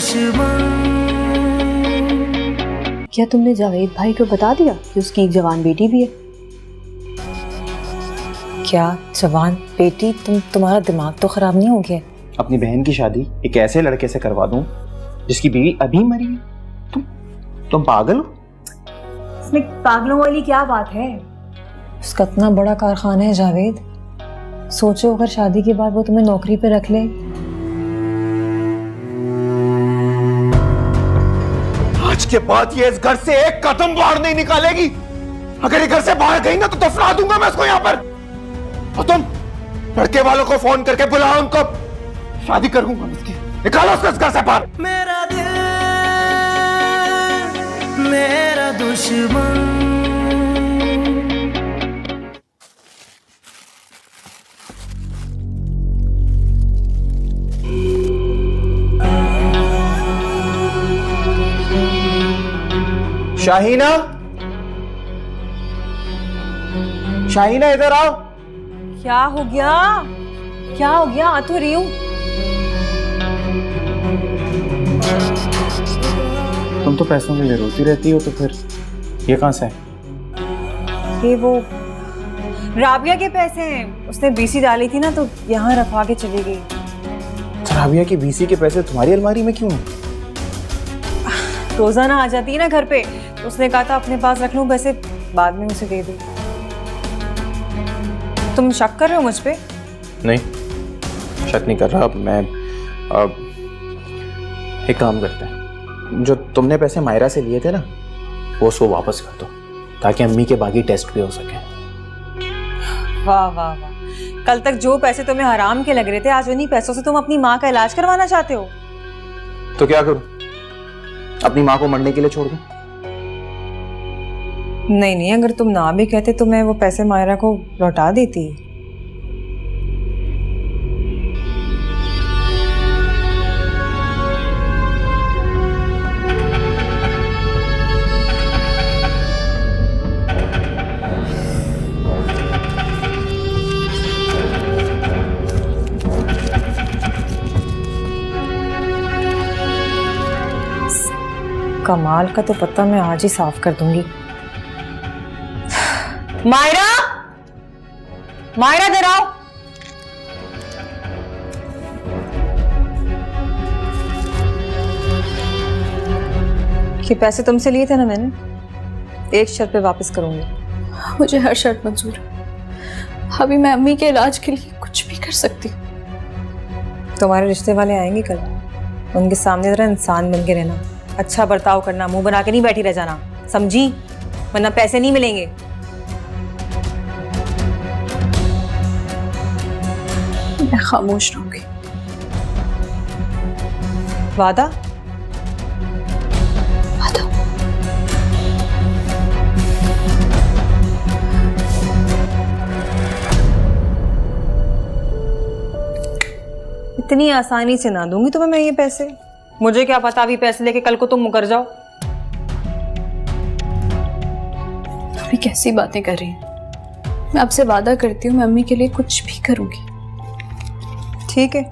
दुश्मन। क्या तुमने जावेद भाई को बता दिया कि उसकी एक जवान बेटी भी है? क्या जवान बेटी? तुम्हारा दिमाग तो खराब नहीं हो गया? अपनी बहन की शादी एक ऐसे लड़के से करवा दूं जिसकी बीवी अभी मरी है? तुम पागल हो? इसमें पागलों वाली क्या बात है? उसका इतना बड़ा कारखाना है जावेद, सोचो अगर शादी के बाद वो तुम्हें नौकरी पे रख ले। आज के बाद ये इस घर से एक कदम बाहर नहीं निकालेगी। अगर ये घर से बाहर गई ना तो दफना दूंगा मैं इसको यहाँ पर। और तुम लड़के वालों को फोन करके बुलाओ, उनको शादी करूंगा इसकी। निकालो उसको इस घर से बाहर। मेरा दिल मेरा दुश्मन। शाहीना, शाहीना इधर आओ। क्या हो गया? क्या हो गया? आ तो रही हूँ। तुम तो पैसों के लिए रोती रहती हो, तो फिर ये कहां से है? ये वो राबिया के पैसे हैं, उसने बीसी डाली थी ना तो यहाँ रखवा के चली गई। राबिया की बीसी के पैसे तुम्हारी अलमारी में क्यों? रोजाना आ जाती है ना घर पे, तो उसने कहा था अपने पास रख लूं, पैसे बाद में उसे दे दूं। तुम शक कर रहे हो मुझ पे? नहीं, शक नहीं कर रहा। मैं एक काम करते हैं, जो तुमने पैसे मायरा से लिए थे ना वो उसको वापस कर दो, ताकि अम्मी के बाकी टेस्ट भी हो सके। वाह वाह वाह, कल तक जो पैसे तुम्हें हराम के लग रहे थे, आज उन्हीं पैसों से तुम अपनी माँ का इलाज करवाना चाहते हो। तो क्या करूं? अपनी माँ को मरने के लिए छोड़ दूं? नहीं नहीं, अगर तुम ना भी कहते तो मैं वो पैसे मायरा को लौटा देती। कमाल का तो पता मैं आज ही साफ कर दूंगी। मायरा, मायरा इधर आओ। ये पैसे तुमसे लिए थे ना मैंने, एक शर्त पे वापस करूंगी। मुझे हर शर्त मंजूर है। अभी मैं अम्मी के इलाज के लिए कुछ भी कर सकती हूँ। तुम्हारे रिश्ते वाले आएंगे कल, उनके सामने जरा इंसान बन के रहना, अच्छा बर्ताव करना, मुंह बना के नहीं बैठी रह जाना, समझी? वरना पैसे नहीं मिलेंगे। मैं खामोश रहूंगी। वादा? वादा। इतनी आसानी से ना दूंगी तुम्हें मैं ये पैसे। मुझे क्या पता अभी पैसे लेके कल को तुम मुकर जाओ। अभी कैसी बातें कर रही हैं? मैं आपसे वादा करती हूँ, मैं अम्मी के लिए कुछ भी करूंगी। ठीक है,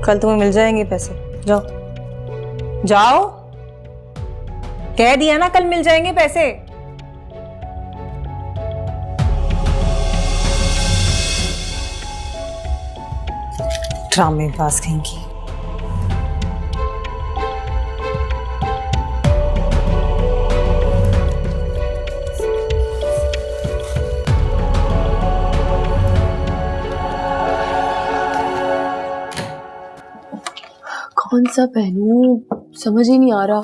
कल तुम्हें मिल जाएंगे पैसे। जाओ जाओ, कह दिया ना, कल मिल जाएंगे पैसे। ड्रामेबाज कहीं की। कौन सा पहनूं समझ ही नहीं आ रहा।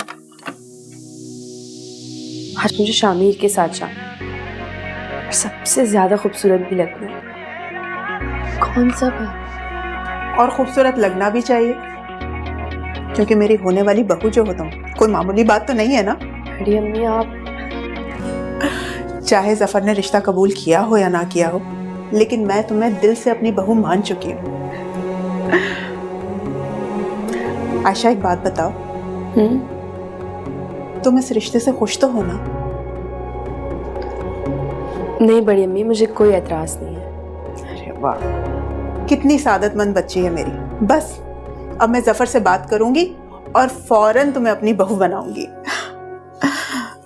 आज मुझे शामिर के साथ जाना और सबसे ज्यादा खूबसूरत भी लगना है। कौन सा पहनूं? और खूबसूरत लगना भी चाहिए, क्योंकि मेरी होने वाली बहू जो हो तुम, कोई मामूली बात तो नहीं है ना। बड़ी अम्मी, आप चाहे जफर ने रिश्ता कबूल किया हो या ना किया हो, लेकिन मैं तुम्हें दिल से अपनी बहू मान चुकी हूँ। आयशा, एक बात बताओ, तुम इस रिश्ते से खुश तो हो ना? नहीं बड़ी अम्मी, मुझे कोई एतराज नहीं है। अरे वाह, कितनी सादतमंद बच्ची है मेरी। बस अब मैं जफर से बात करूंगी और फौरन तुम्हें अपनी बहू बनाऊंगी।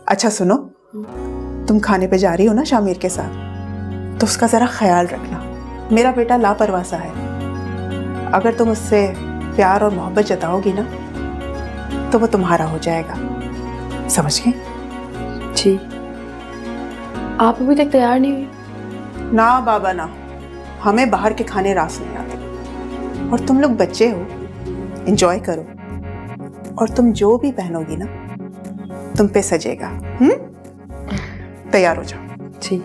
अच्छा सुनो, तुम खाने पे जा रही हो ना शामिर के साथ, तो उसका जरा ख्याल रखना। मेरा बेटा लापरवाह सा है, अगर तुम उससे प्यार और मोहब्बत जताओगी ना तो वो तुम्हारा हो जाएगा, समझ गए? जी। आप अभी तक तैयार नहीं हुई? ना बाबा ना, हमें बाहर के खाने रास नहीं आते। और तुम लोग बच्चे हो, एंजॉय करो। और तुम जो भी पहनोगी ना तुम पे सजेगा। तैयार हो जाओ। जी।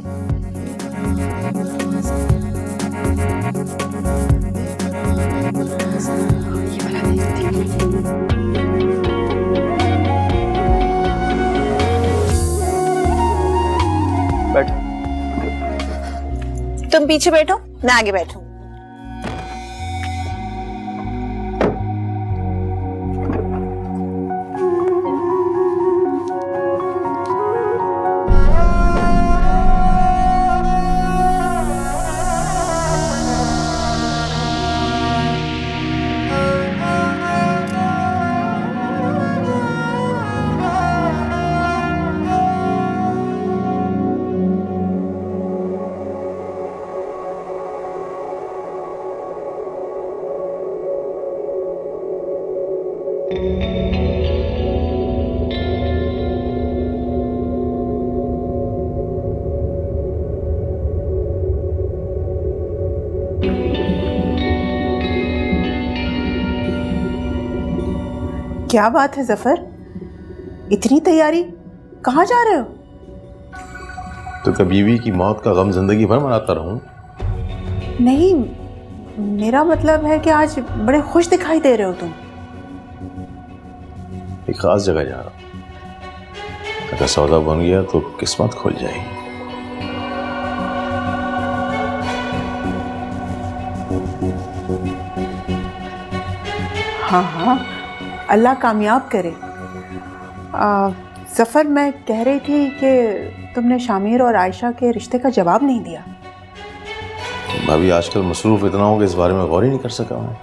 बैठ। तुम पीछे बैठो, मैं आगे बैठूं। क्या बात है जफर, इतनी तैयारी, कहाँ जा रहे हो? तो क्या बीवी की मौत का गम जिंदगी भर मनाता रहूं? नहीं, मेरा मतलब है कि आज बड़े खुश दिखाई दे रहे हो तुम। एक खास जगह जा रहा हूं, अगर सौदा बन गया तो किस्मत खुल जाएगी। हाँ हाँ, अल्लाह कामयाब करे। जफर, मैं कह रही थी कि तुमने शामिर और आयशा के रिश्ते का जवाब नहीं दिया। भाभी आजकल मसरूफ इतना हूं कि इस बारे में गौर ही नहीं कर सका मैं।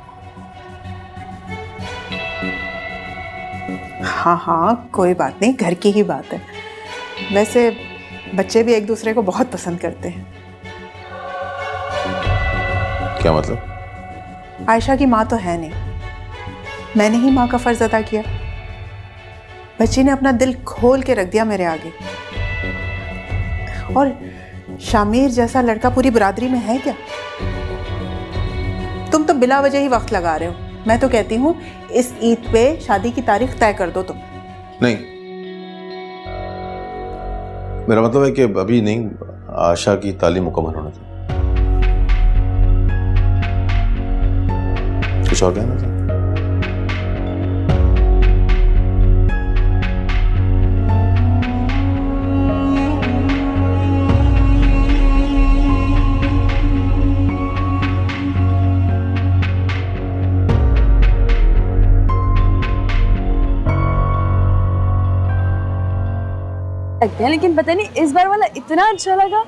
हाँ हाँ, कोई बात नहीं, घर की ही बात है। वैसे बच्चे भी एक दूसरे को बहुत पसंद करते हैं। क्या मतलब? आयशा की माँ तो है नहीं, मैंने ही माँ का फर्ज अदा किया। बच्ची ने अपना दिल खोल के रख दिया मेरे आगे। और शामिर जैसा लड़का पूरी बरादरी में है क्या? तुम तो बिला वजह ही वक्त लगा रहे हो। मैं तो कहती हूँ इस ईद पे शादी की तारीख तय कर दो तुम। नहीं, मेरा मतलब है कि अभी नहीं, आशा की तालीम मुकम्मल होना था। कुछ और कहना था? लगते हैं, लेकिन पता नहीं इस बार वाला इतना अच्छा लगा।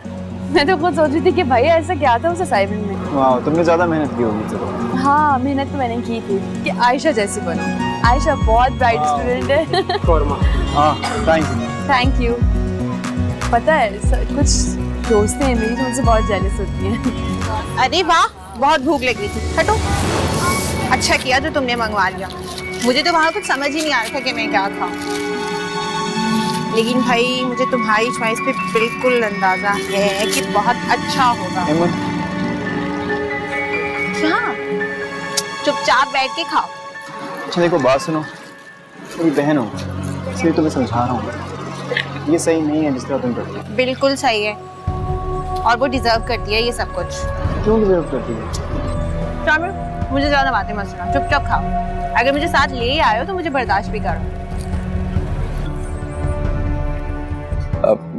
मैं तो खुद सोच रही थी कि भाई ऐसा क्या था उस असाइनमेंट में। वाह, तुमने ज्यादा मेहनत की होगी। चलो। हाँ, मेहनत तो मैंने की थी कि आयशा जैसी बनो। आयशा बहुत ब्राइट स्टूडेंट है। हाँ, थैंक यू। Thank you. पता है कुछ दोस्तें हैं मेरी जो मुझसे बहुत जेलस होती हैं। अरे वाह, बहुत भूख लगी थी, हटो। अच्छा किया जो तुमने मंगवा लिया, मुझे तो वहाँ कुछ समझ ही नहीं आ रहा था कि मैं क्या खाऊं। लेकिन भाई मुझे तुम्हारी चॉइस पे बिल्कुल अंदाजा है कि बहुत अच्छा होगा। क्या? चुपचाप बैठ के खाओ। अच्छा देखो, बात सुनो, मेरी बहन हो इसलिए तुम्हें समझा रहा हूँ, ये सही नहीं है जिस तरह तुम करती हो। बिल्कुल सही है, और वो डिजर्व करती है ये सब कुछ। क्यों डिजर्व करती है? शामिर, मुझे ज्यादा बातें मत सुना, चुपचाप खाओ। अगर मुझे साथ ले ही आए हो तो मुझे बर्दाश्त भी करो।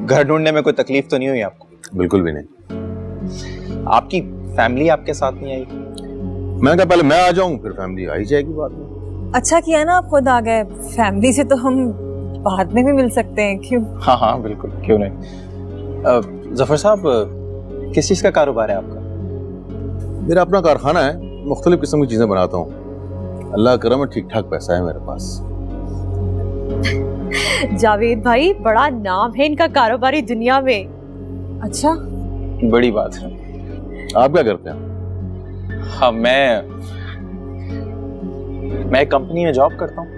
घर ढूंढने में कोई तकलीफ तो नहीं हुई आपको? बिल्कुल भी नहीं। आपकी फैमिली आपके साथ नहीं आई? मैंने कहा पहले मैं आ जाऊं, फिर फैमिली आ ही जाएगी बाद में। अच्छा किया ना आप खुद आ गए, फैमिली से तो हम बाद में भी मिल सकते हैं, क्यों? हाँ हाँ बिल्कुल, क्यों नहीं। जफर साहब, किस चीज़ का कारोबार है आपका? मेरा अपना कारखाना है, मुख्तलिफ किस्म की चीज़ें बनाता हूँ। अल्लाह का करम है, ठीक ठाक पैसा है मेरे पास। जावेद भाई, बड़ा नाम है इनका कारोबारी दुनिया में। अच्छा, बड़ी बात है। आप क्या करते हैं? हाँ, मैं कंपनी में जॉब करता हूँ।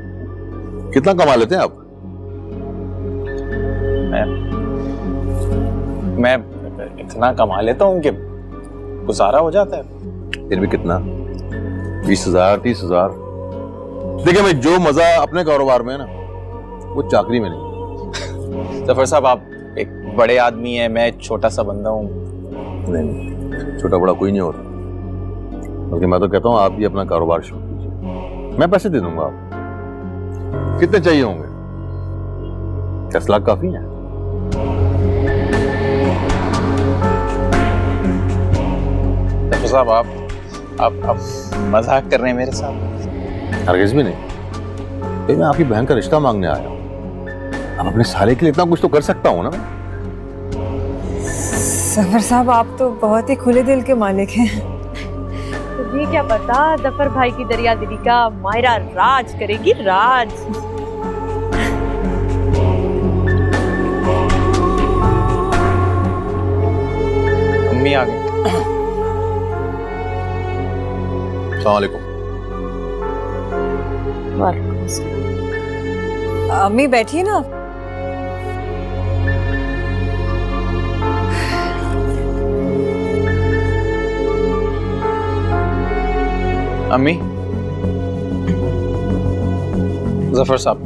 कितना कमा लेते हैं आप? मैं इतना कमा लेता हूँ कि गुजारा हो जाता है। फिर भी कितना? 20,000, 30,000? देखिए भाई, जो मजा अपने कारोबार में है ना, वो चाकरी में नहीं। जफर साहब, आप एक बड़े आदमी हैं, मैं छोटा सा बंदा हूँ। नहीं, छोटा बड़ा कोई नहीं होता। बल्कि मैं तो कहता हूँ आप भी अपना कारोबार शुरू कीजिए, मैं पैसे दे दूंगा आपको। कितने चाहिए होंगे? 10 लाख काफी है? जफर साहब, आप मजाक कर रहे हैं मेरे साथ? हरगिज़ भी नहीं। भाई, मैं आपकी बहन का रिश्ता मांगने आया हूँ। अब अपने साले के लिए इतना कुछ तो कर सकता हूँ ना मैं। जफर साहब, आप तो बहुत ही खुले दिल के मालिक हैं। तुझे क्या पता, जफर भाई की दरिया दिली का मायरा राज करेगी, राज। अम्मी आ गई। अस्सलाम वालेकुम। अम्मी बैठिए ना। अम्मी, जफर साहब।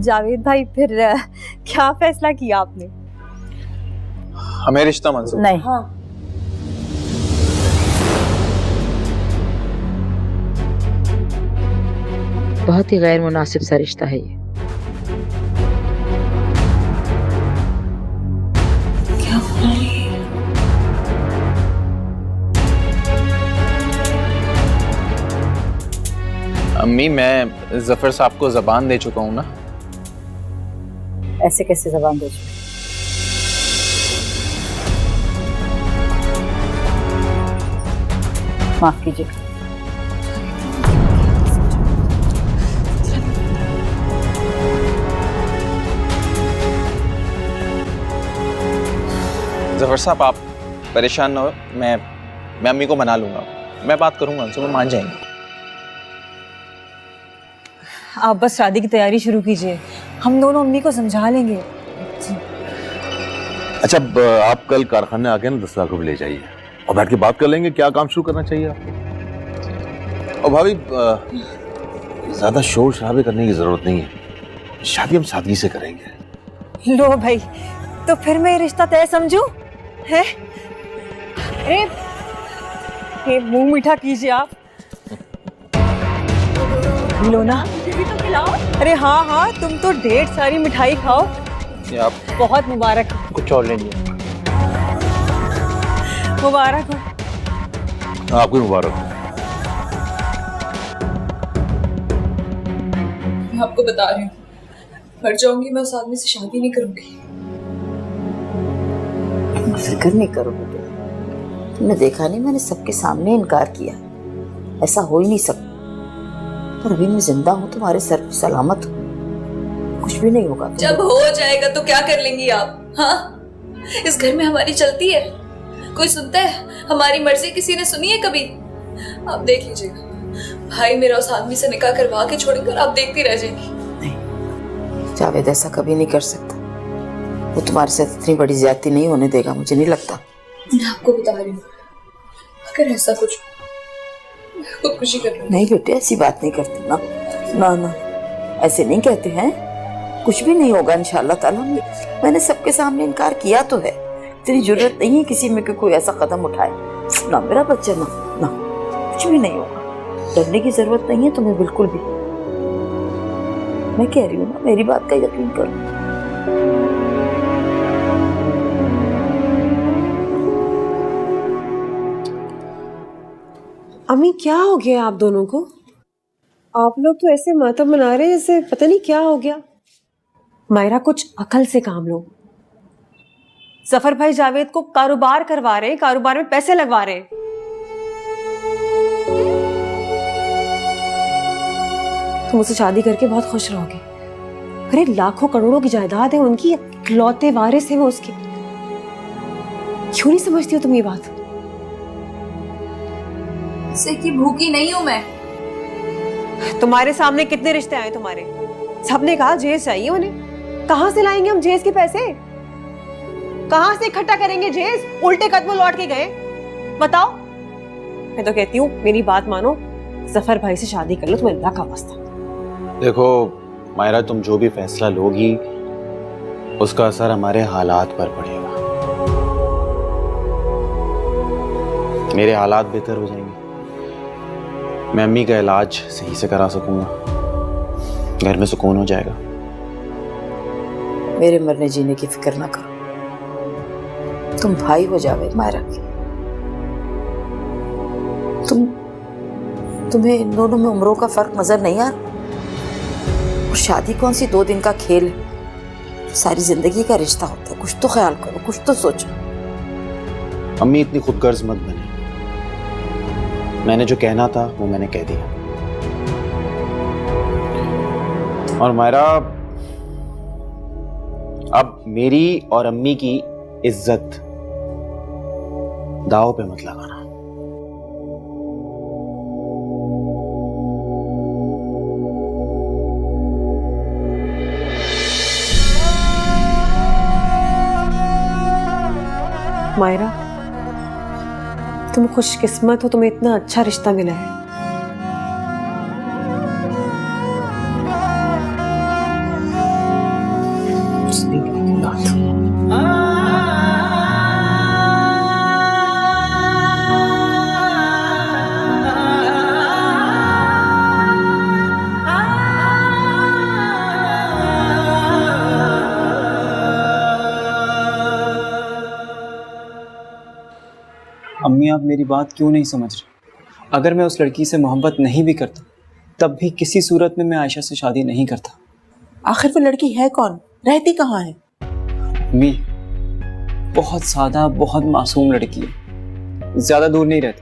जावेद भाई, फिर क्या फैसला किया आपने? हमें रिश्ता मंजूर नहीं। हाँ, बहुत ही गैर मुनासिब सा रिश्ता है ये। अम्मी, मैं जफर साहब को जबान दे चुका हूँ ना। ऐसे कैसे जबान दे चुके? माफ कीजिए। जफर साहब, आप परेशान ना हो, मैं अम्मी को मना लूंगा। मैं बात करूंगा उनसे, वो मान जाएंगे। आप बस शादी की तैयारी शुरू कीजिए, हम दोनों अम्मी को समझा लेंगे। अच्छा, आप कल कारखाने आके ना 10 लाख रुपए ले जाइए और बैठ के बात कर लेंगे क्या काम शुरू करना चाहिए आपको। और भाभी, ज्यादा शोर शराबे करने की जरूरत नहीं है, शादी हम सादगी से करेंगे। लो भाई, तो फिर मैं रिश्ता तय समझू है? अरे मुंह मीठा कीजिए आप। लो ना, तो खिलाओ। अरे हाँ हाँ, तुम तो ढेर सारी मिठाई खाओ। आप बहुत मुबारक हो। कुछ और ले लिया। मुबारक हो। आपको मुबारक हो। मैं आपको बता रही हूँ, मर जाऊंगी मैं, उस आदमी से शादी नहीं करूंगी। फिक्र नहीं करो बेटे, तुमने देखा नहीं, मैंने सबके सामने इनकार किया। ऐसा हो ही नहीं सकता। पर अभी मैं जिंदा हूं, तुम्हारे सर पे सलामत हूं। कुछ भी नहीं होगा। जब हो जाएगा तो क्या कर लेंगी आप? हाँ, इस घर में हमारी चलती है, कोई सुनता है हमारी मर्जी? किसी ने सुनी है कभी? आप देख लीजिएगा, भाई मेरा उस आदमी से निकाह करवा के छोड़ेंगे और आप देखती रह जाएंगी। नहीं, जावेद ऐसा कभी नहीं कर सकता। वो तुम्हारे साथ इतनी बड़ी ज्यादती नहीं होने देगा, मुझे नहीं लगता। मैं आपको बता रही हूँ, अगर ऐसा कुछ खुदकुशी कर लूंगी। नहीं बेटे, ऐसी बात नहीं करते ना, ना ना, ऐसे नहीं कहते हैं। कुछ भी नहीं होगा इंशाअल्लाह ताला। मैंने सबके सामने इनकार किया तो है। इतनी जरूरत नहीं है किसी में कि कोई ऐसा कदम उठाए। ना मेरा बच्चा, ना ना, कुछ भी नहीं होगा। डरने की जरूरत नहीं है तुम्हें बिल्कुल भी। मैं कह रही हूँ ना, मेरी बात का यकीन करो। अम्मी क्या हो गया आप दोनों को? आप लोग तो ऐसे मातम मना रहे हैं जैसे पता नहीं क्या हो गया। मायरा, कुछ अकल से काम लो। जफर भाई जावेद को कारोबार करवा रहे हैं, कारोबार में पैसे लगवा रहे हैं। तुम उससे शादी करके बहुत खुश रहोगे। अरे लाखों करोड़ों की जायदाद है उनकी, इकलौते वारिस है वो उसके। क्यों नहीं समझती हो तुम ये बात? से की भूखी नहीं हूं मैं। तुम्हारे सामने कितने रिश्ते आए तुम्हारे? सबने कहा जहेज चाहिए उन्हें। कहां से लाएंगे हम जहेज के पैसे? कहां से इकट्ठा करेंगे जहेज? उल्टे कदमों लौट के गए। बताओ। मैं तो कहती हूँ मेरी बात मानो, जफर भाई से शादी कर लो, तुम्हें अल्लाह का वास्ता। देखो मायरा, तुम जो भी फैसला लोगी उसका असर हमारे हालात पर पड़ेगा। मेरे हालात बेहतर हो जाएंगे, मैं अम्मी का इलाज सही से करा सकूंगा, घर में सुकून हो जाएगा। मेरे मरने जीने की फिक्र ना करो। तुम भाई हो जावे मायरा के। तुम्हें इन दोनों में उम्रों का फर्क नजर नहीं आ? और शादी कौन सी 2 दिन का खेल है? सारी जिंदगी का रिश्ता होता है। कुछ तो ख्याल करो, कुछ तो सोचो। अम्मी इतनी खुदगर्ज मत बने। मैंने जो कहना था वो मैंने कह दिया। और मायरा, अब मेरी और अम्मी की इज्जत दाव पे मत लगाना। मायरा, तुम खुशकिस्मत हो, तुम्हें इतना अच्छा रिश्ता मिला है। अम्मी, आप मेरी बात क्यों नहीं समझ रही? अगर मैं उस लड़की से मोहब्बत नहीं भी करता तब भी किसी सूरत में मैं आयशा से शादी नहीं करता। आखिर वो लड़की है कौन? रहती कहाँ है? अम्मी, बहुत सादा, बहुत मासूम लड़की है। ज्यादा दूर नहीं रहती।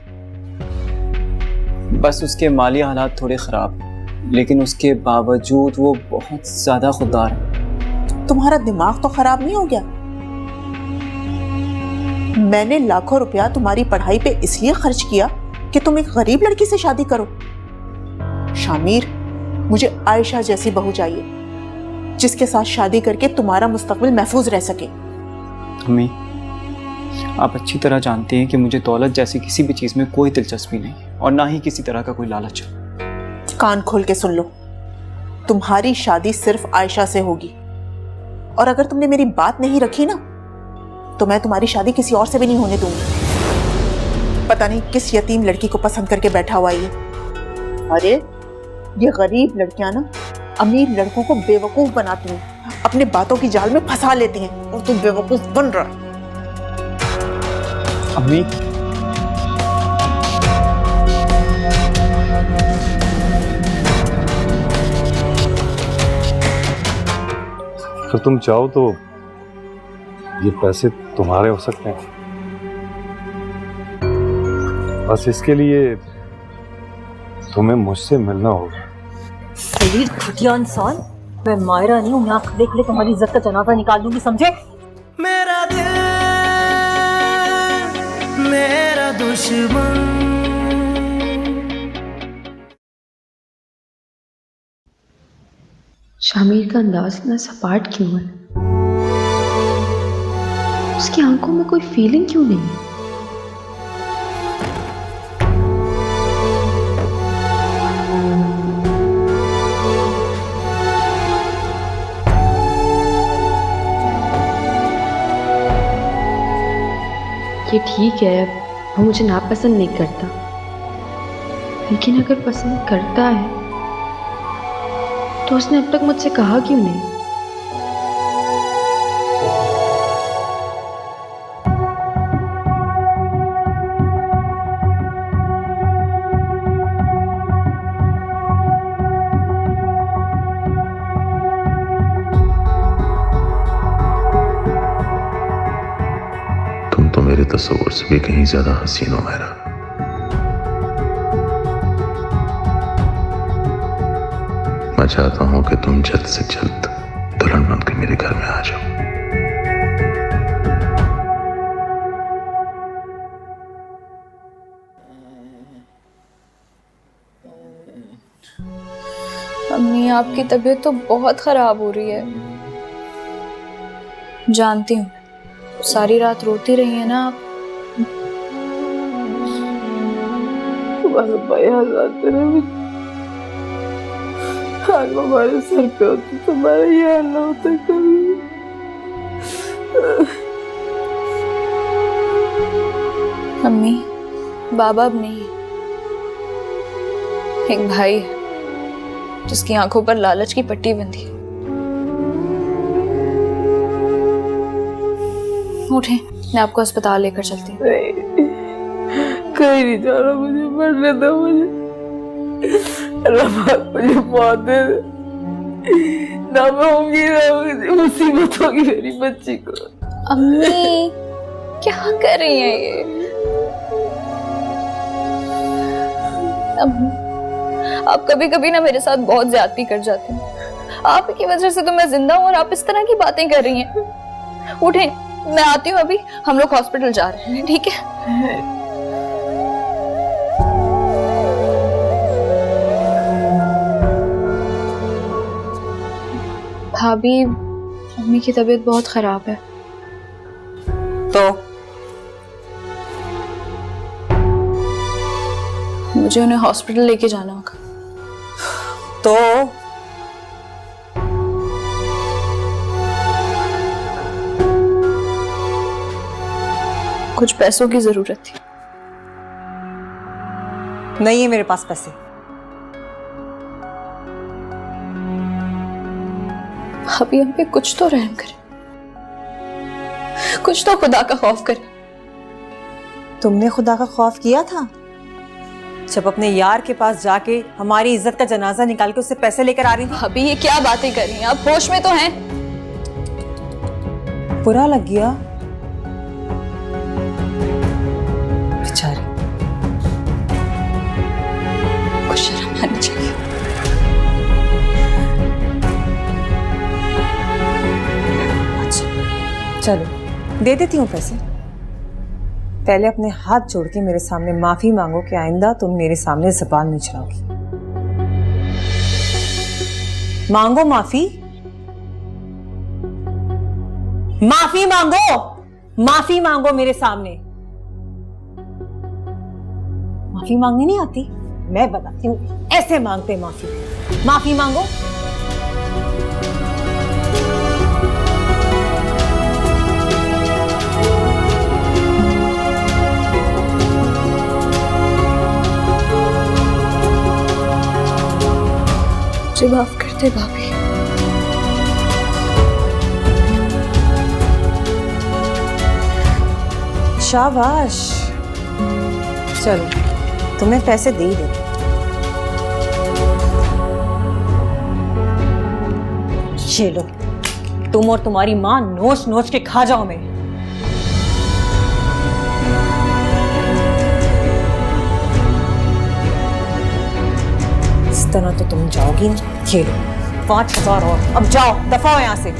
बस उसके माली हालात थोड़े खराब, लेकिन उसके बावजूद वो बहुत ज्यादा खुददार है। तुम्हारा दिमाग तो खराब नहीं हो गया? मैंने लाखों रुपया तुम्हारी पढ़ाई पे इसलिए खर्च किया कि तुम एक गरीब लड़की से शादी करो। शामिर, मुझे आयशा जैसी बहू चाहिए जिसके साथ शादी करके तुम्हारा मुस्तकबिल महफूज रह सके। अम्मी, आप अच्छी तरह जानती हैं कि मुझे दौलत जैसी किसी भी चीज में कोई दिलचस्पी नहीं है और ना ही किसी तरह का कोई लालच। कान खोल के सुन लो, तुम्हारी शादी सिर्फ आयशा से होगी, और अगर तुमने मेरी बात नहीं रखी ना तो मैं तुम्हारी शादी किसी और से भी नहीं होने दूंगी। पता नहीं किस यतीम लड़की को पसंद करके बैठा हुआ ये। अरे ये गरीब लड़कियां ना अमीर लड़कों को बेवकूफ बनाती हैं, अपने बातों की जाल में फंसा लेती हैं, और तुम बेवकूफ बन रहा है। अम्मी, अगर तुम चाहो तो ये पैसे तुम्हारे हो सकते हैं। बस इसके लिए तुम्हें मुझसे मिलना होगा। घटिया इंसान, मैं मायरा नहीं हूँ, यहाँ खड़े खड़े तुम्हारी इज्जत का जनाजा निकाल दूंगी, समझे? मेरा दिल मेरा दुश्मन। शामिर का अंदाज इतना सपाट क्यों है? उसकी आंखों में कोई फीलिंग क्यों नहीं है? ये ठीक है, वो मुझे नापसंद नहीं करता, लेकिन अगर पसंद करता है तो उसने अब तक मुझसे कहा क्यों नहीं? तुम तो मेरे तस्वुर से भी कहीं ज्यादा हसीन हो मेरा। मैं चाहता हूं कि तुम जल्द से जल्द दुल्हन बनकर मेरे घर में आ जाओ। अम्मी, आपकी तबीयत तो बहुत खराब हो रही है। जानती हूँ, सारी रात रोती रही है ना आप। तुम्हारे भाई आजाद रहे, आज हमारे सर पे होती तो हमारा ये हाल ना होता कभी। अम्मी, बाबा अब नहीं है, एक भाई है जिसकी आंखों पर लालच की पट्टी बंधी है। उठे, मैं आपको अस्पताल लेकर चलती हूँ। कहीं नहीं जाना, मुझे मरने दो, मुझे मुझे मौत दे दे। ना मैं होंगी ना मुझे मुसीबत होगी मेरी बच्ची को। अम्मी, क्या कर रही हैं ये? अम्मी, आप कभी कभी ना मेरे साथ बहुत ज्यादती कर जाते हैं। आपकी वजह से तो मैं जिंदा हूँ और आप इस तरह की बातें कर रही हैं। उठें, मैं आती हूँ, अभी हम लोग हॉस्पिटल जा रहे हैं, ठीक है? भाभी, अम्मी की तबीयत बहुत खराब है। तो मुझे उन्हें हॉस्पिटल लेके जाना होगा। तो कुछ पैसों की जरूरत थी। नहीं है मेरे पास पैसे। भाभी, हम पे कुछ तो रहम करें, कुछ तो खुदा का खौफ करें। तुमने खुदा का खौफ किया था जब अपने यार के पास जाके हमारी इज्जत का जनाजा निकाल के उससे पैसे लेकर आ रही थी? भाभी, ये क्या बातें कर रही हैं आप? होश में तो हैं? बुरा लग गया बेचारी। कुछ शर्म आनी चाहिए। अच्छा, चलो दे देती हूँ पैसे। पहले अपने हाथ जोड़ के मेरे सामने माफी मांगो कि आइंदा तुम मेरे सामने ज़बान नहीं चलाओगी। मांगो माफी, माफी मांगो, माफी मांगो मेरे सामने। माफी मांगनी नहीं आती? मैं बताती हूँ, ऐसे मांगते माफी। माफी मांगो। मुझे माफ कर दे भाभी। शाबाश, चलो तुम्हें पैसे दे ही दे। ये लो, तुम और तुम्हारी माँ नोच नोच के खा जाओ मेरे। इस तरह तो तुम जाओगी ना। ये लो, 5,000 और। अब जाओ, दफा हो यहाँ से।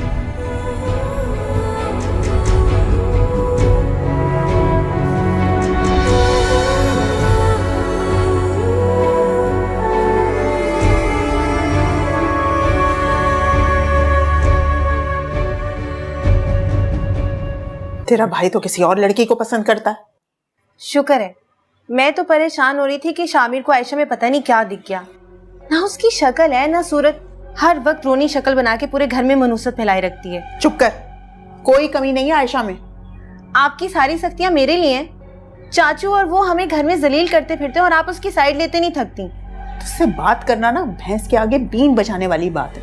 तेरा भाई तो किसी और लड़की को पसंद करता है। शुक्र है, मैं तो परेशान हो रही थी कि शामिर को आयशा में पता नहीं क्या दिख गया। ना उसकी शक्ल है ना सूरत, हर वक्त रोनी शक्ल बना के पूरे घर में मनुसत फैलाए रखती है। चुप कर, कोई कमी नहीं है आयशा में। आपकी सारी सख्तियां मेरे लिए हैं। चाचू और वो हमें घर में जलील करते फिरते और आप उसकी साइड लेते नहीं थकती। तुझसे बात करना ना भैंस के आगे बीन बजाने वाली बात है।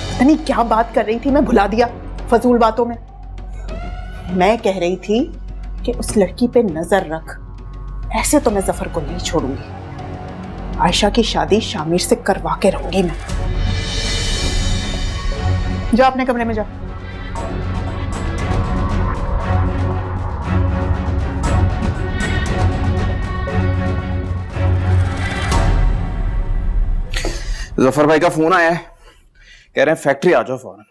पता नहीं क्या बात कर रही थी, मैं भुला दिया फजूल बातों में। मैं कह रही थी कि उस लड़की पे नजर रख, ऐसे तो मैं जफर को नहीं छोड़ूंगी। आयशा की शादी शामिर से करवा के रहूंगी मैं। जा अपने कमरे में जा। जफर भाई का फोन आया है, कह रहे हैं फैक्ट्री आ जाओ फौरन।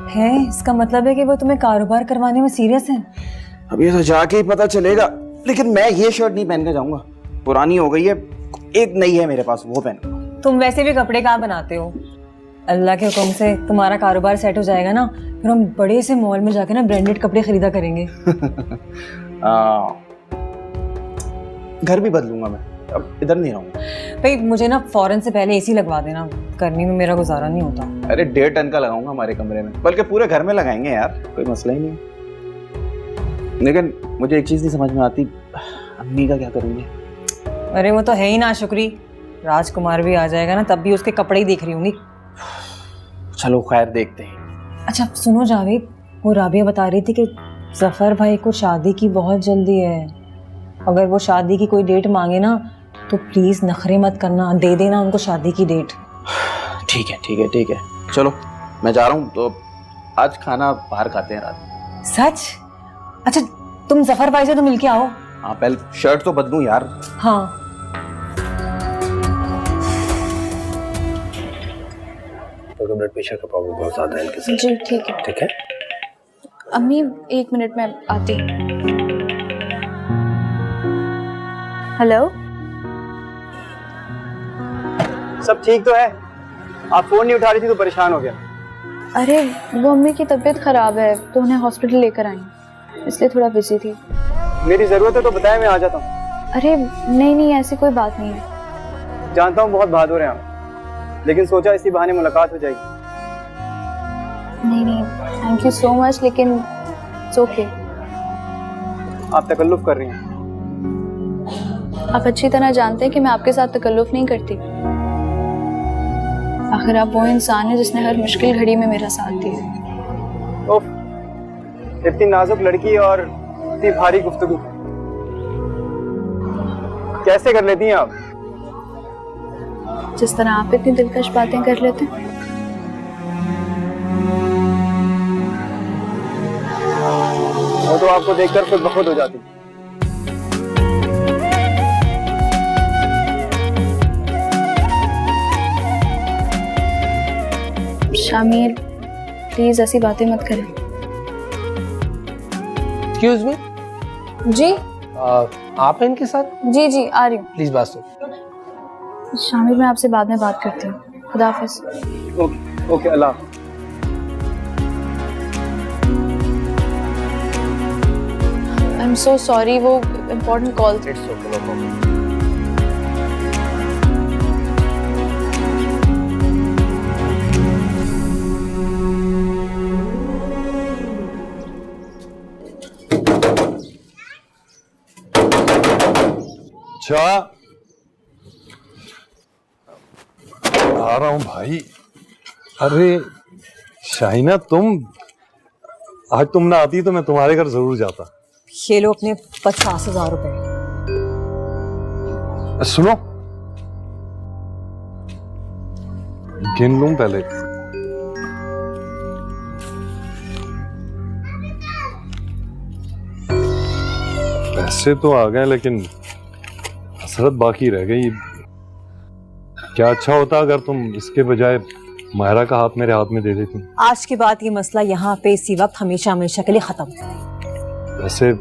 है, इसका मतलब है कि वो तुम्हें कारोबार करवाने में सीरियस है। अब ये तो जाके ही पता चलेगा, लेकिन मैं ये शर्ट नहीं पहन के जाऊंगा, पुरानी हो गई है, एक नई है मेरे पास, वो पहन। तुम वैसे भी कपड़े कहाँ बनाते हो? अल्लाह के हुक्म से तुम्हारा कारोबार सेट हो जाएगा ना, फिर हम बड़े से मॉल में जाके ना ब्रांडेड कपड़े खरीदा करेंगे। घर भी बदलूंगा मैं, अब इधर नहीं रहूंगा। भाई मुझे ना फौरन से पहले एसी लगवा देना, गर्मी में मेरा गुजारा नहीं होता। अरे 1.5 टन का लगाऊंगा हमारे कमरे में, बल्कि पूरे घर में लगाएंगे यार, कोई मसला ही नहीं। लेकिन मुझे एक चीज नहीं समझ में आती, अम्मी का क्या करूंगी? अरे वो तो है ही ना शुक्री, राजकुमार भी आ जाएगा ना, तब भी उसके कपड़े ही देख रही होंगी। चलो खैर देखते हैं। अच्छा सुनो जावेद, वो राबिया बता रही थी कि जफर भाई को शादी की बहुत जल्दी है। अगर वो शादी की कोई डेट मांगे ना तो प्लीज नखरे मत करना, दे देना उनको शादी की डेट। ठीक है ठीक है ठीक है, चलो मैं जा रहा हूँ, तो आज खाना बाहर खाते हैं रात। सच? अच्छा तुम जफर भाई से तो मिलके आओ। हाँ पहले शर्ट तो बदलूं यार। हाँ तो ब्लड प्रेशर का प्रॉब्लम बहुत ज्यादा है इनके साथ। जी ठीक है। ठीक है, अम्मी 1 मिनट में आती हूँ। हेलो, सब ठीक तो है? आप फोन नहीं उठा रही थी तो परेशान हो गया। अरे वो अम्मी की तबीयत खराब है तो उन्हें हॉस्पिटल लेकर आई, इसलिए थोड़ा बिजी थी। मेरी जरूरत है तो बताया, मैं आ जाता हूँ। अरे नहीं नहीं, ऐसी कोई बात नहीं है। जानता हूँ बहुत बहादुर हैं आप, लेकिन सोचा इसी बहाने मुलाकात हो जाएगी। नहीं नहीं, थैंक यू सो मच, लेकिन इट्स ओके। आप तकल्लुफ कर रही हैं। आप अच्छी तरह जानते हैं कि मैं आपके साथ तकल्लुफ नहीं करती। आखिर आप वो इंसान है जिसने हर मुश्किल घड़ी में मेरा साथ दिया। ओफ, इतनी नाजुक लड़की और इतनी भारी गुफ्तगू कैसे कर लेती हैं आप? जिस तरह आप इतनी दिलकश बातें कर लेते हैं। वो तो आपको देखकर खुद ब खुद हो जाती। शामिर प्लीज ऐसी बातें मत करें। एक्सक्यूज मी, जी आप हैं इनके साथ? जी जी आ रही हूँ। प्लीज बात सुन। शामिर मैं आपसे बाद में बात करती हूँ। खुदा हाफिज। Okay okay, Allah. I am so sorry, वो important call. It's okay, no problem. अच्छा आ रहा हूं भाई। अरे शाहिना, आज तुम ना आती तो मैं तुम्हारे घर जरूर जाता। ये लो अपने 50,000 रुपए। सुनो, गिन लूं पहले। पैसे तो आ गए लेकिन हसरत बाकी रह गई। क्या अच्छा होता अगर तुम इसके बजाय मायरा का हाथ मेरे हाथ में दे देती। आज के बाद ये मसला यहाँ पे इसी वक्त हमेशा हमेशा के लिए खत्म। वैसे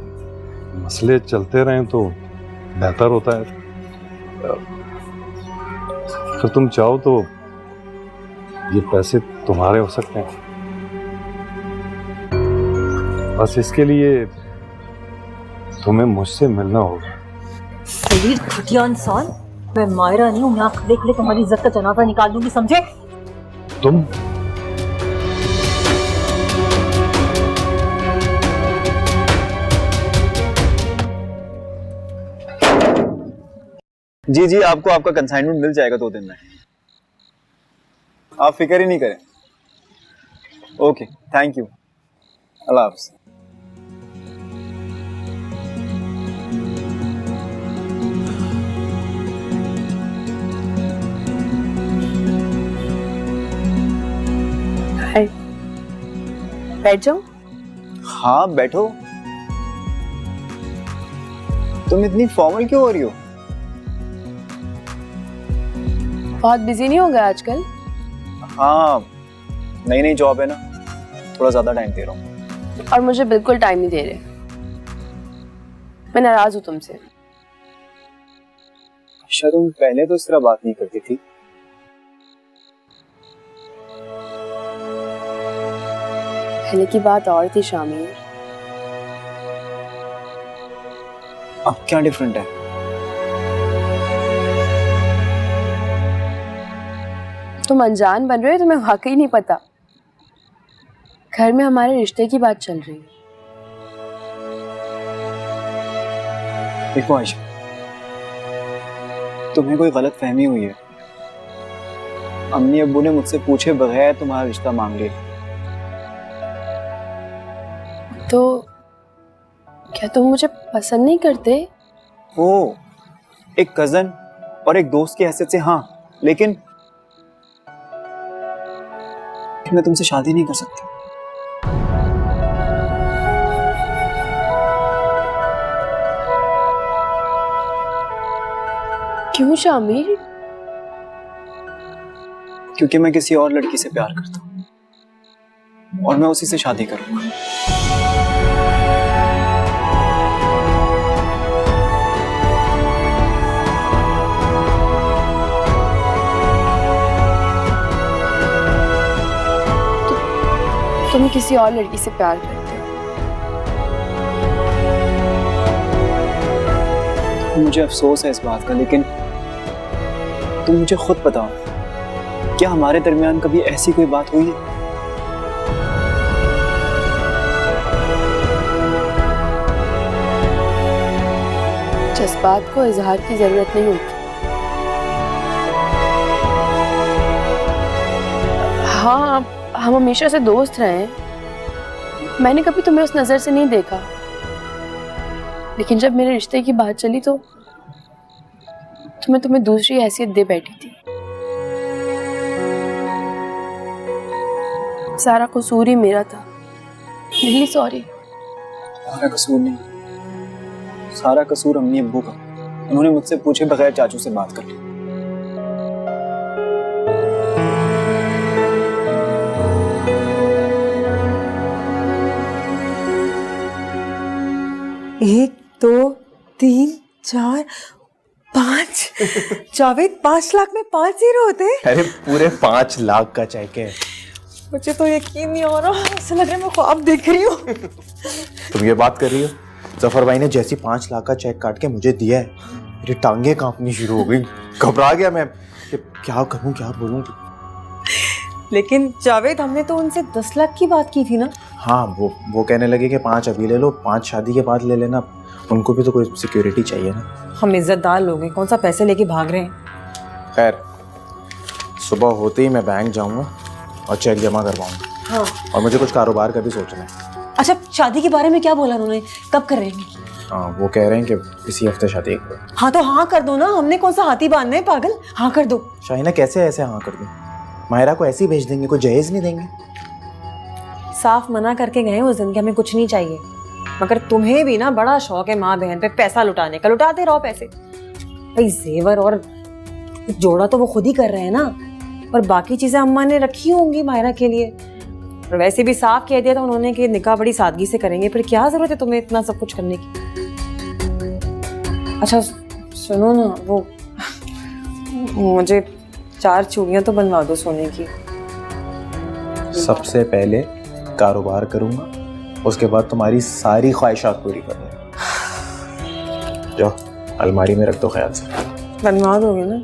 मसले चलते रहें तो बेहतर होता है। अगर तुम चाहो तो ये पैसे तुम्हारे हो सकते हैं, बस इसके लिए तुम्हें मुझसे मिलना होगा। शरीर घटिया इंसान, मैं मायरा नहीं हूँ, यहाँ खड़े खड़े तुम्हारी इज्जत का जनाजा निकाल दूंगी, समझे? तुम जी जी, आपको आपका कंसाइनमेंट मिल जाएगा 2 दिन में, आप फिक्र ही नहीं करें। ओके, थैंक यू, अल्लाह हाफ़िज़। बैठ जाओ। हाँ बैठो। तुम इतनी फॉर्मल क्यों हो रही हो? बहुत बिजी नहीं हो गया आजकल? हाँ, नई नई जॉब है ना, थोड़ा ज्यादा टाइम दे रहा हूँ। और मुझे बिल्कुल टाइम नहीं दे रहे। मैं नाराज हूँ तुमसे। अच्छा, तुम पहले तो इस तरह बात नहीं करती थी। पहले की बात और थी शामिर। अब क्या डिफरेंट है? तुम अनजान बन रहे हो, तुम्हें वाकई नहीं पता। घर में हमारे रिश्ते की बात चल रही है। देखो आयशा, तुम्हें कोई गलत फहमी हुई है। अम्मी अब्बू ने मुझसे पूछे बगैर तुम्हारा रिश्ता मांग लिया। तो क्या तुम मुझे पसंद नहीं करते? ओ, एक कजन और एक दोस्त की हैसियत से हाँ, लेकिन मैं तुमसे शादी नहीं कर सकती। क्यों शामिर? क्योंकि मैं किसी और लड़की से प्यार करता हूँ और मैं उसी से शादी करूंगा। तुम किसी और लड़की से प्यार करते हो? मुझे अफसोस है इस बात का, लेकिन तुम मुझे खुद बताओ, क्या हमारे दरमियान कभी ऐसी कोई बात हुई है? जज्बात को इजहार की जरूरत नहीं होती। हाँ, हम हमेशा से दोस्त रहे हैं। मैंने कभी तुम्हें उस नजर से नहीं देखा, लेकिन जब मेरे रिश्ते की बात चली तो तुम्हें दूसरी हैसियत दे बैठी थी। सारा कसूर ही मेरा था। Really sorry. सारा कसूर नहीं, सारा कसूर अम्मी अब्बू का। उन्होंने मुझसे पूछे बगैर चाचू से बात कर ली। एक, दो, तीन, चार, 5। जावेद, 5 लाख में 5 जीरो होते हैं? अरे पूरे 5 लाख का चेक है। मुझे तो यकीन नहीं हो रहा, ऐसा लग रहा है मैं ख्वाब देख रही हूँ। तुम ये बात कर रही हो? जफर भाई ने जैसी 5 लाख का चेक काट के मुझे दिया है, मेरी टांगे कांपनी शुरू हो गई। घबरा गया मैं कि क्या करूं क्या बोलूं। लेकिन जावेद, हमने तो उनसे 10 लाख की बात की थी ना? हाँ, वो कहने लगे कि 5 अभी ले लो, 5 शादी के बाद ले लेना। उनको भी तो कोई सिक्योरिटी चाहिए ना। हम इज्जतदार लोग हैं, कौन सा पैसे लेके भाग रहे हैं। खैर, सुबह होते ही मैं बैंक जाऊंगा और चेक जमा करवाऊंगा। हाँ। और मुझे कुछ कारोबार का भी सोचना है। अच्छा, शादी के बारे में क्या बोला उन्होंने? कब कर रहे हैं? हाँ, वो कह रहे हैं कि इसी हफ्ते शादी है। हाँ तो हाँ कर दो ना, हमने कौन सा हाथी बांधना है पागल। हाँ कर दो। शाहिना, कैसे ऐसे हाँ कर दूं? मायरा को ऐसे ही भेज देंगे, कोई जहेज नहीं देंगे? साफ मना करके गए उस दिन कि हमें कुछ नहीं चाहिए, मगर तुम्हें भी ना बड़ा शौक है माँ बहन पे पैसा लुटाने का। लुटाते रहो पैसे भाई। जेवर और जोड़ा तो वो खुद ही कर रहे हैं ना, और बाकी चीजें अम्मा ने रखी होंगी मायरा के लिए। और वैसे भी साफ कह दिया था उन्होंने कि निकाह बड़ी सादगी से करेंगे, फिर क्या जरूरत है तुम्हें इतना सब कुछ करने की। अच्छा सुनो ना, वो मुझे 4 चूड़ियां तो बनवा दो सोने की। सबसे पहले कारोबार करूंगा, उसके बाद तुम्हारी सारी ख्वाहिशात पूरी करूंगा। जाओ अलमारी में रख दो ख्याल से। बनवा दोगे ना?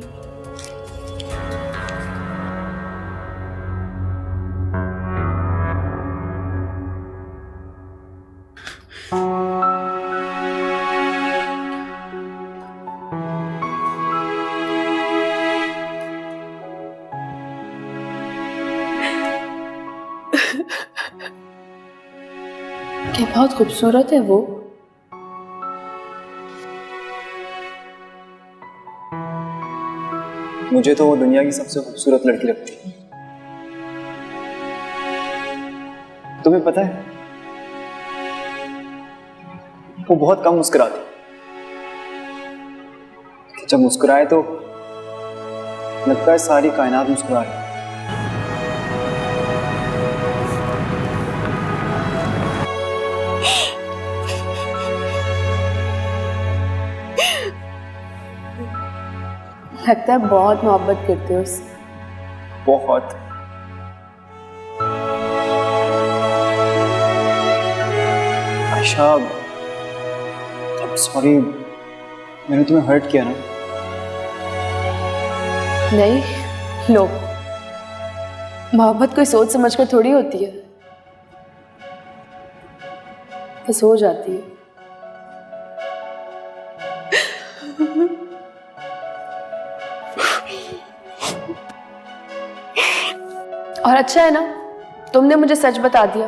क्या बहुत खूबसूरत है वो। मुझे तो वो दुनिया की सबसे खूबसूरत लड़की लगती है। तुम्हें पता है वो बहुत कम मुस्कुराती, जब मुस्कुराए तो लगता है सारी कायनात मुस्कुरा रही है। लगता है बहुत मोहब्बत करते हो उससे। बहुत। आयशा, सॉरी मैंने तुम्हें हर्ट किया ना? नहीं, नो, मोहब्बत कोई सोच समझकर थोड़ी होती है, बस हो जाती है। और अच्छा है ना, तुमने मुझे सच बता दिया।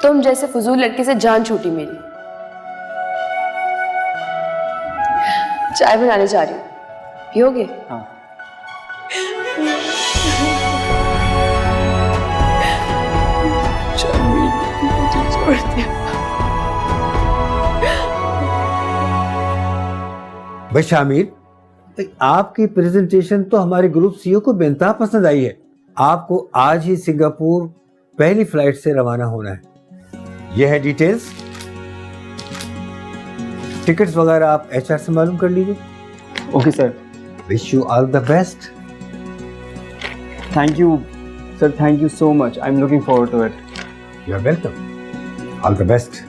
तुम जैसे फजूल लड़के से जान छूटी मेरी। चाय बनाने जा रही हूँ, पियोगे? हाँ। भाई शामिर, आपकी प्रेजेंटेशन तो हमारे ग्रुप सीईओ को बेनता पसंद आई है। आपको आज ही सिंगापुर पहली फ्लाइट से रवाना होना है। यह है डिटेल्स। टिकट्स वगैरह आप एचआर से मालूम कर लीजिए। Okay sir. Wish you all the best. Thank you sir, thank you so much. I am looking forward to it. You are welcome. All the best.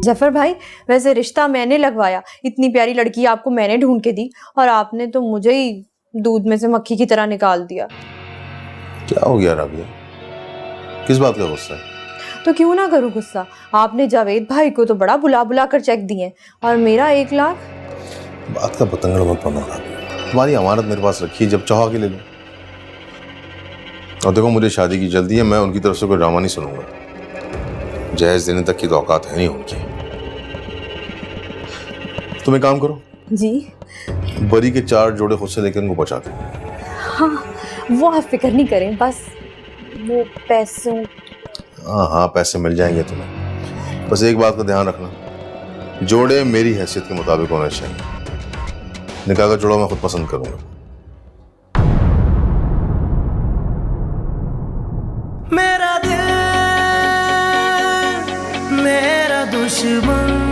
Zafar भाई, वैसे रिश्ता मैंने लगवाया, इतनी प्यारी लड़की आपको मैंने ढूंढ के दी और आपने तो मुझे ही दूध में से मक्खी की तरह निकाल दिया। क्या हो गया राबिया, किस बात का गुस्सा है? तो क्यों ना करूँ गुस्सा, आपने जावेद भाई को तो बड़ा बुला बुला कर चेक दिए और मेरा 1 लाख। बात का पतंगड़ मत बनो राबिया, तुम्हारी अमानत मेरे पास रखी है, जब चाहो के ले लो। और देखो मुझे शादी की जल्दी है, मैं उनकी तरफ से कोई ड्रामा नहीं सुनूंगा। जहेज देने तक की तो औकात है नहीं उनकी। तुम एक काम करो जी, बरी के 4 जोड़े खुद से लेकर उनको पहुंचा दो। हाँ वो आप फिक्र नहीं करें, बस वो पैसों। हाँ हाँ पैसे मिल जाएंगे तुम्हें, बस एक बात का ध्यान रखना, जोड़े मेरी हैसियत के मुताबिक होने चाहिए। निकाह का जोड़ा मैं खुद पसंद करूंगा। मेरा दिल मेरा दुश्मन